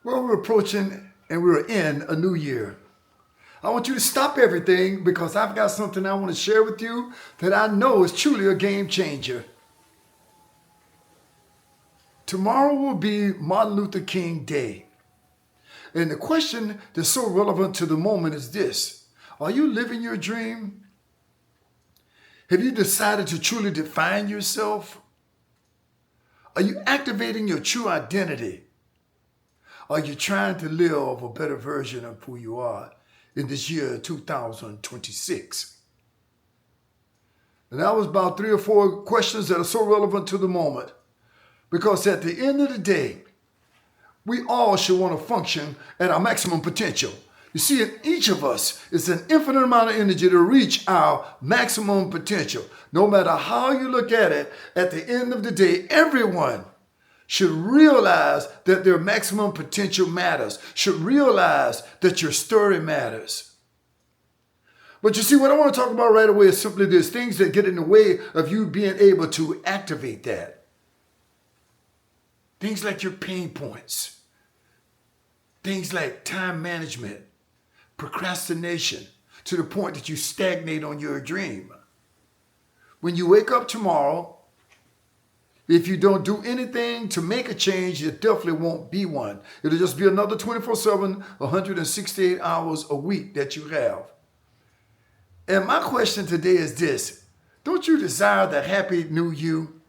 Well, we're approaching and we're in a new year. I want you to stop everything because I've got something I want to share with you that I know is truly a game changer. Tomorrow will be Martin Luther King Day. And the question that's so relevant to the moment is this: are you living your dream? Have you decided to truly define yourself? Are you activating your true identity? Are you trying to live a better version of who you are in this year 2026? And that was about 3 or 4 questions that are so relevant to the moment. Because at the end of the day, we all should want to function at our maximum potential. You see, in each of us is an infinite amount of energy to reach our maximum potential. No matter how you look at it, at the end of the day, everyone should realize that their maximum potential matters, should realize that your story matters. But you see, what I want to talk about right away is simply this: things that get in the way of you being able to activate that. Things like your pain points. Things like time management, procrastination, to the point that you stagnate on your dream. When you wake up tomorrow, if you don't do anything to make a change, it definitely won't be one. It'll just be another 24/7, 168 hours a week that you have. And my question today is this: don't you desire the happy new you?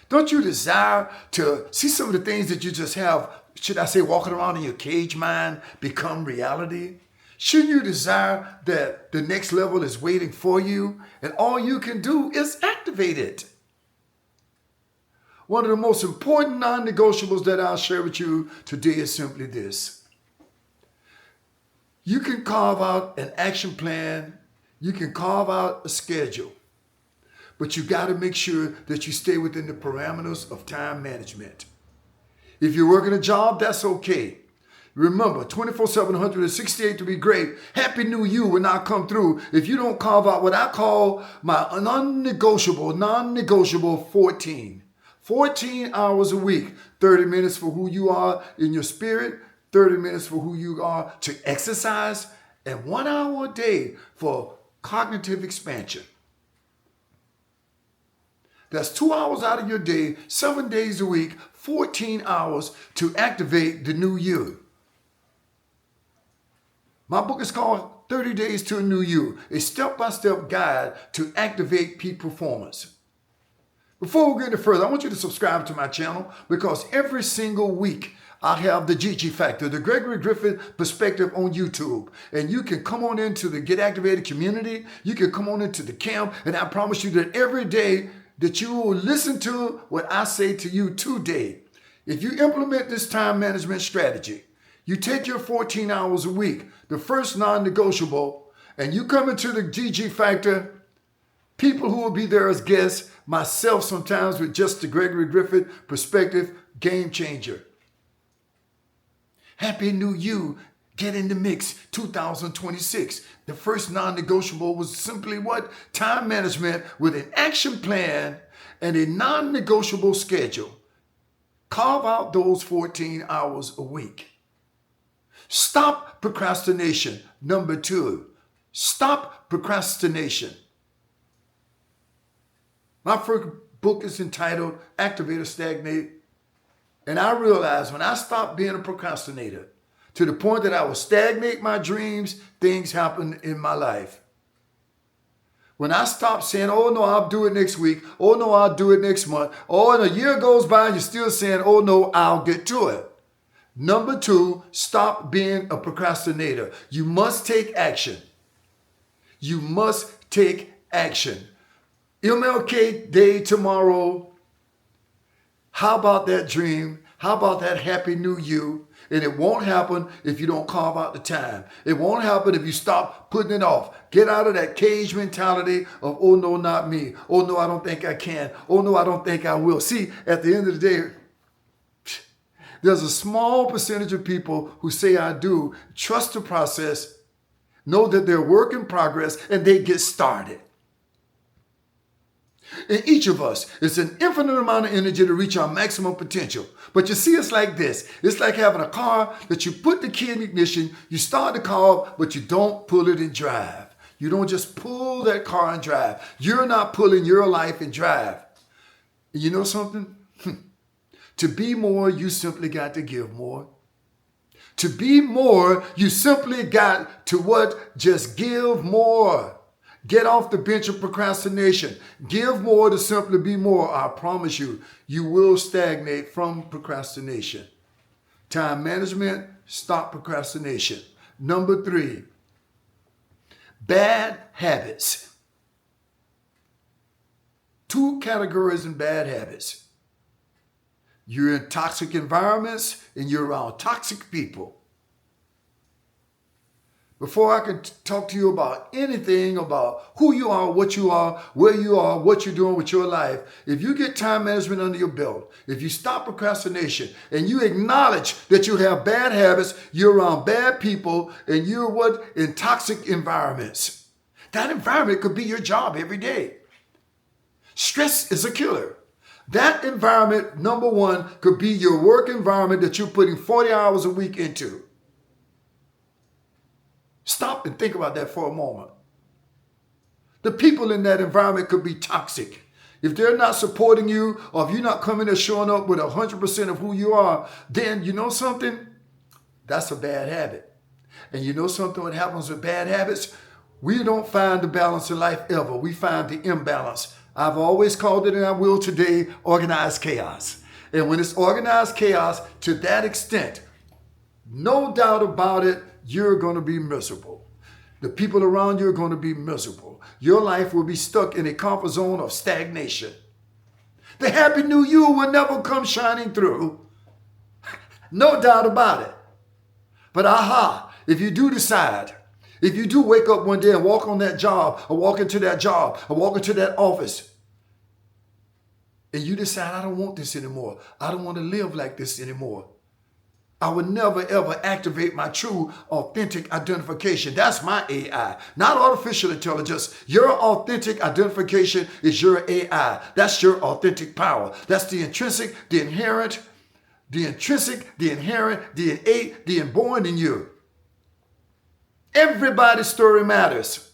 Don't you desire to see some of the things that you just have, should I say, walking around in your cage mind become reality? Shouldn't you desire that the next level is waiting for you and all you can do is activate it? One of the most important non-negotiables that I'll share with you today is simply this: you can carve out an action plan, you can carve out a schedule, but you got to make sure that you stay within the parameters of time management. If you're working a job, that's okay. Remember, 24/7, 168 to be great. Happy New You will not come through if you don't carve out what I call my non-negotiable 14. 14 hours a week, 30 minutes for who you are in your spirit, 30 minutes for who you are to exercise, and 1 hour a day for cognitive expansion. That's 2 hours out of your day, 7 days a week, 14 hours to activate the new you. My book is called 30 Days to a New You, a step-by-step guide to activate peak performance. Before we get any further, I want you to subscribe to my channel because every single week I have the GG Factor, the Gregory Griffith Perspective on YouTube. And you can come on into the Get Activated community. You can come on into the camp. And I promise you that every day that you will listen to what I say to you today. If you implement this time management strategy, you take your 14 hours a week, the first non-negotiable, and you come into the GG Factor, people who will be there as guests, myself sometimes with just the Gregory Griffith Perspective, game changer. Happy New You, get in the mix 2026. The first non-negotiable was simply what? Time management with an action plan and a non-negotiable schedule. Carve out those 14 hours a week. Stop procrastination. Number 2, stop procrastination. My first book is entitled Activate or Stagnate. And I realized when I stopped being a procrastinator, to the point that I would stagnate my dreams, things happen in my life. When I stopped saying, oh no, I'll do it next week. Oh no, I'll do it next month. Oh, and a year goes by and you're still saying, oh no, I'll get to it. Number 2, stop being a procrastinator. You must take action. You must take action. MLK Day tomorrow. How about that dream? How about that happy new you? And it won't happen if you don't carve out the time. It won't happen if you stop putting it off. Get out of that cage mentality of, oh no, not me. Oh no, I don't think I can. Oh no, I don't think I will. See, at the end of the day, there's a small percentage of people who say I do, trust the process, know that they're work in progress, and they get started. In each of us, it's an infinite amount of energy to reach our maximum potential. But you see, it's like this. It's like having a car that you put the key in ignition, you start the car up, but you don't pull it and drive. You don't just pull that car and drive. You're not pulling your life and drive. And you know something? To be more, you simply got to give more. To be more, you simply got to what? Just give more. Get off the bench of procrastination. Give more to simply be more. I promise you, you will stagnate from procrastination. Time management, stop procrastination. Number 3, bad habits. 2 categories in bad habits. You're in toxic environments and you're around toxic people. Before I can talk to you about anything about who you are, what you're doing with your life, if you get time management under your belt, if you stop procrastination and you acknowledge that you have bad habits, you're around bad people, and you're in toxic environments. That environment could be your job every day. Stress is a killer. That environment, number 1, could be your work environment that you're putting 40 hours a week into. Stop and think about that for a moment. The people in that environment could be toxic. If they're not supporting you, or if you're not coming and showing up with 100% of who you are, then you know something? That's a bad habit. And you know something what happens with bad habits? We don't find the balance in life ever. We find the imbalance. I've always called it, and I will today, organized chaos. And when it's organized chaos to that extent, no doubt about it, you're going to be miserable. The people around you are going to be miserable. Your life will be stuck in a comfort zone of stagnation. The happy new you will never come shining through. No doubt about it. But if you do decide, if you do wake up one day and walk on that job, or walk into that job, or walk into that office, and you decide, I don't want this anymore. I don't want to live like this anymore. I would never, ever activate my true, authentic identification. That's my AI, not artificial intelligence. Your authentic identification is your AI. That's your authentic power. That's the intrinsic, the inherent, the innate, the inborn in you. Everybody's story matters.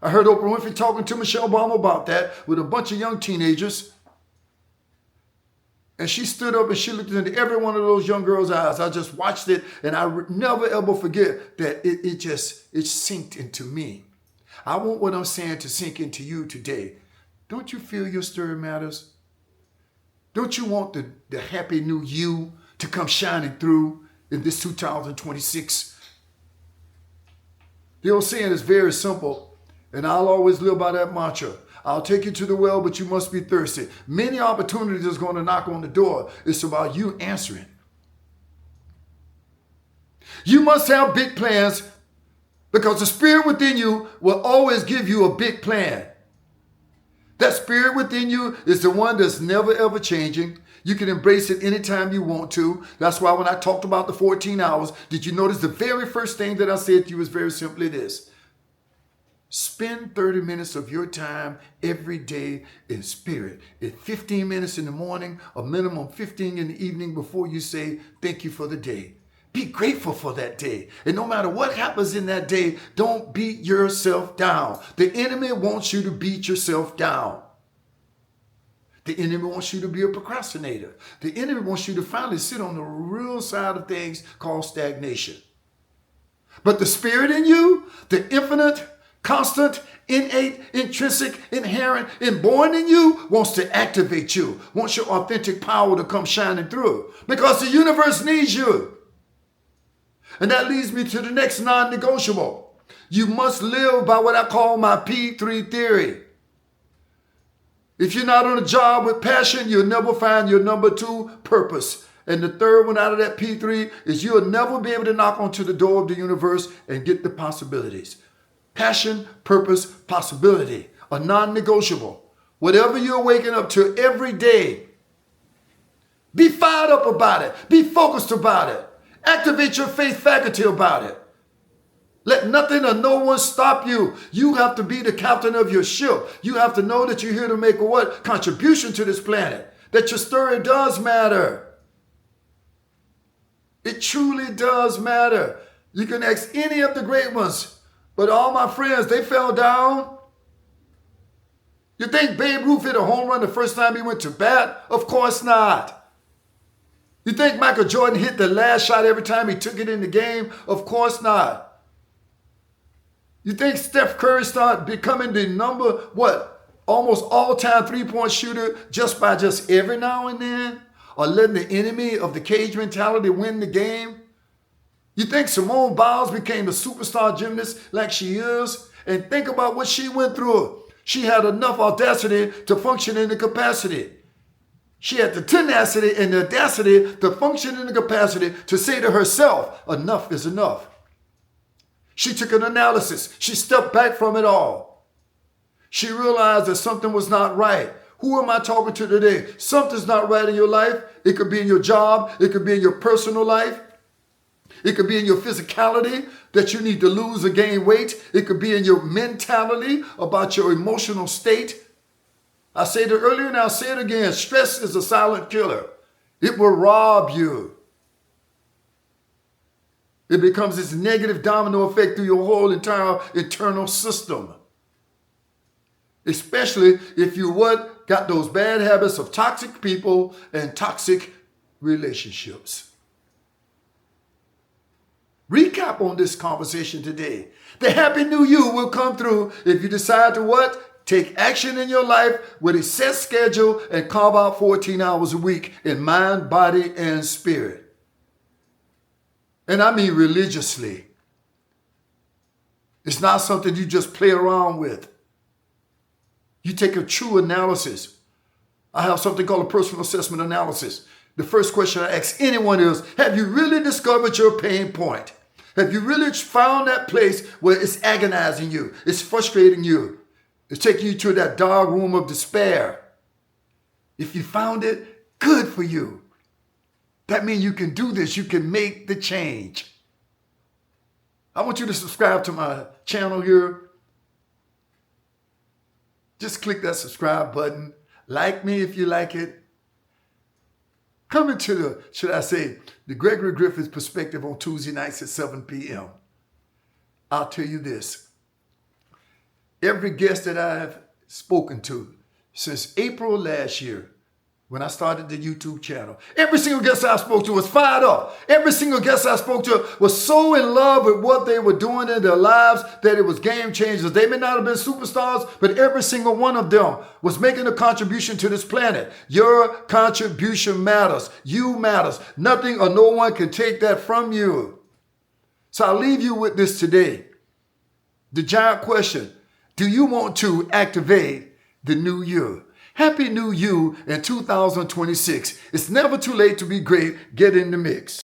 I heard Oprah Winfrey talking to Michelle Obama about that with a bunch of young teenagers. And she stood up and she looked into every one of those young girls' eyes. I just watched it, and I never ever forget that it sinked into me. I want what I'm saying to sink into you today. Don't you feel your story matters? Don't you want the happy new you to come shining through in this 2026? The old saying is very simple, and I'll always live by that mantra. I'll take you to the well, but you must be thirsty. Many opportunities is going to knock on the door. It's about you answering. You must have big plans, because the spirit within you will always give you a big plan. That spirit within you is the one that's never ever changing. You can embrace it anytime you want to. That's why when I talked about the 14 hours, did you notice the very first thing that I said to you was very simply this? Spend 30 minutes of your time every day in spirit. It's 15 minutes in the morning, a minimum 15 in the evening before you say thank you for the day. Be grateful for that day. And no matter what happens in that day, don't beat yourself down. The enemy wants you to beat yourself down. The enemy wants you to be a procrastinator. The enemy wants you to finally sit on the real side of things called stagnation. But the spirit in you, the infinite, constant, innate, intrinsic, inherent, inborn in you wants to activate you, wants your authentic power to come shining through, because the universe needs you. And that leads me to the next non-negotiable. You must live by what I call my P3 theory. If you're not on a job with passion, you'll never find your number 2 purpose. And the third one out of that P3 is you'll never be able to knock onto the door of the universe and get the possibilities. Passion, purpose, possibility, a non-negotiable. Whatever you're waking up to every day, be fired up about it. Be focused about it. Activate your faith faculty about it. Let nothing or no one stop you. You have to be the captain of your ship. You have to know that you're here to make a what? Contribution to this planet. That your story does matter. It truly does matter. You can ask any of the great ones, but all my friends, they fell down. You think Babe Ruth hit a home run the first time he went to bat? Of course not. You think Michael Jordan hit the last shot every time he took it in the game? Of course not. You think Steph Curry started becoming the almost all-time three-point shooter just by every now and then? Or letting the enemy of the cage mentality win the game? You think Simone Biles became the superstar gymnast like she is? And think about what she went through. She had enough audacity to function in the capacity. She had the tenacity and the audacity to function in the capacity to say to herself, enough is enough. She took an analysis. She stepped back from it all. She realized that something was not right. Who am I talking to today? Something's not right in your life. It could be in your job. It could be in your personal life. It could be in your physicality that you need to lose or gain weight. It could be in your mentality about your emotional state. I said it earlier and I'll say it again. Stress is a silent killer. It will rob you. It becomes this negative domino effect through your whole entire internal system. Especially if you got those bad habits of toxic people and toxic relationships. Recap on this conversation today. The happy new you will come through if you decide to take action in your life with a set schedule and carve out 14 hours a week in mind, body, and spirit. And I mean religiously. It's not something you just play around with. You take a true analysis. I have something called a personal assessment analysis. The first question I ask anyone is, have you really discovered your pain point? Have you really found that place where it's agonizing you? It's frustrating you. It's taking you to that dark room of despair. If you found it, good for you. That means you can do this. You can make the change. I want you to subscribe to my channel here. Just click that subscribe button. Like me if you like it. Come into the Gregory Griffith perspective on Tuesday nights at 7 p.m. I'll tell you this. Every guest that I've spoken to since April last year, when I started the YouTube channel, every single guest I spoke to was fired up. Every single guest I spoke to was so in love with what they were doing in their lives that it was game changers. They may not have been superstars, but every single one of them was making a contribution to this planet. Your contribution matters. You matters. Nothing or no one can take that from you. So I'll leave you with this today. The giant question, do you want to activate the new you? Happy New You in 2026. It's never too late to be great. Get in the mix.